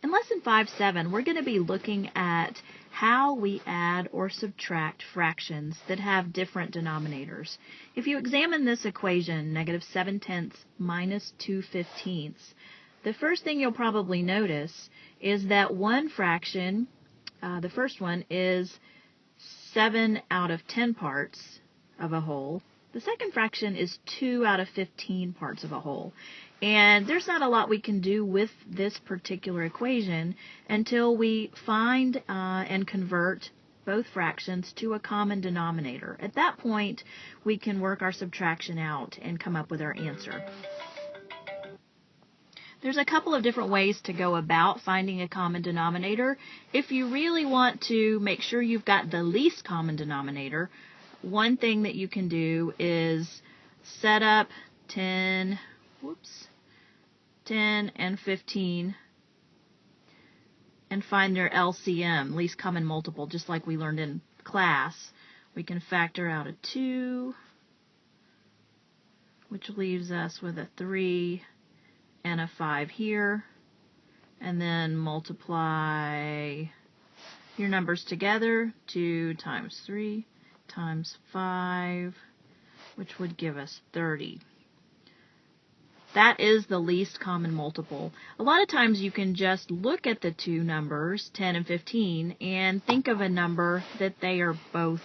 In Lesson 5-7, we're going to be looking at how we add or subtract fractions that have different denominators. If you examine this equation, -7/10 minus 2/15, the first thing you'll probably notice is that one fraction, the first one, is 7 out of 10 parts of a whole. The second fraction is 2 out of 15 parts of a whole. And there's not a lot we can do with this particular equation until we find and convert both fractions to a common denominator. At that point, we can work our subtraction out and come up with our answer. There's a couple of different ways to go about finding a common denominator. If you really want to make sure you've got the least common denominator, one thing that you can do is set up 10 and 15 and find their LCM, least common multiple, just like we learned in class. We can factor out a 2, which leaves us with a 3 and a 5 here, and then multiply your numbers together. 2 times 3 times 5, which would give us 30. That is the least common multiple. A lot of times you can just look at the two numbers, 10 and 15, and think of a number that they are both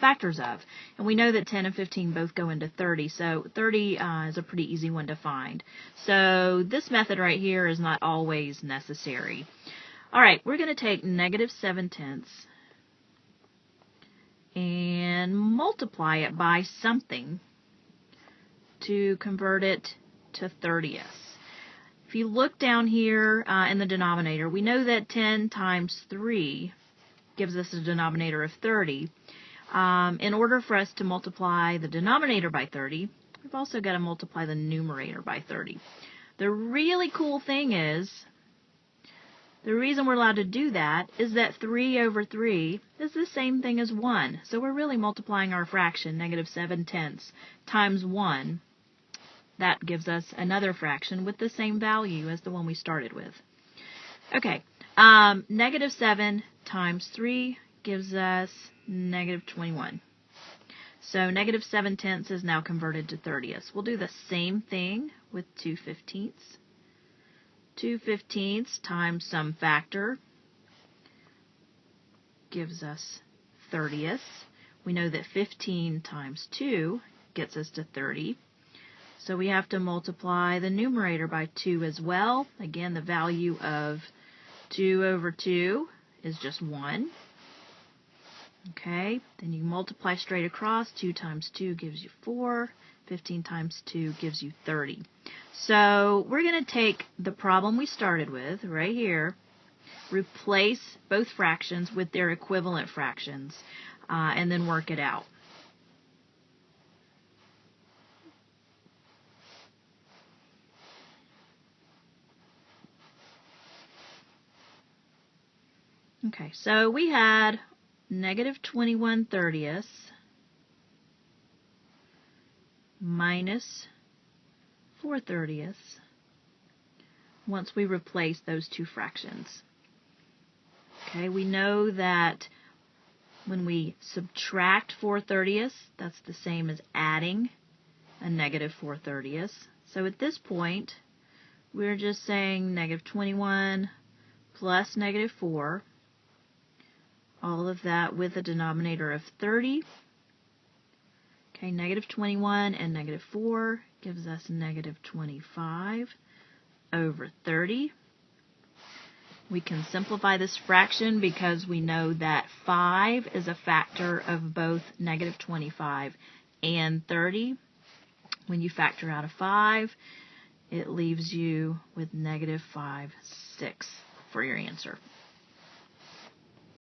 factors of. And we know that 10 and 15 both go into 30, so 30 is a pretty easy one to find. So this method right here is not always necessary. All right, we're going to take -7/10 and multiply it by something to convert it to 30ths. If you look down here in the denominator, we know that 10 times 3 gives us a denominator of 30. In order for us to multiply the denominator by 30, we've also got to multiply the numerator by 30. The really cool thing is, the reason we're allowed to do that is that 3 over 3 is the same thing as 1. So we're really multiplying our fraction, -7/10, times 1. That gives us another fraction with the same value as the one we started with. Okay, -7 times 3 gives us -21. So -7/10 is now converted to 30ths. We'll do the same thing with 2/15. 2/15 times some factor gives us 30ths. We know that 15 times 2 gets us to 30. So we have to multiply the numerator by 2 as well. Again, the value of 2 over 2 is just 1. Okay, then you multiply straight across. 2 times 2 gives you 4. 15 times 2 gives you 30. So we're going to take the problem we started with right here, replace both fractions with their equivalent fractions, and then work it out. Okay, so we had -21/30 minus 4/30 once we replace those two fractions. Okay, we know that when we subtract 4/30, that's the same as adding a -4/30. So at this point, we're just saying -21 plus -4. All of that with a denominator of 30. Okay, -21 and -4 gives us -25 over 30. We can simplify this fraction because we know that 5 is a factor of both -25 and 30. When you factor out a 5, it leaves you with -5/6 for your answer.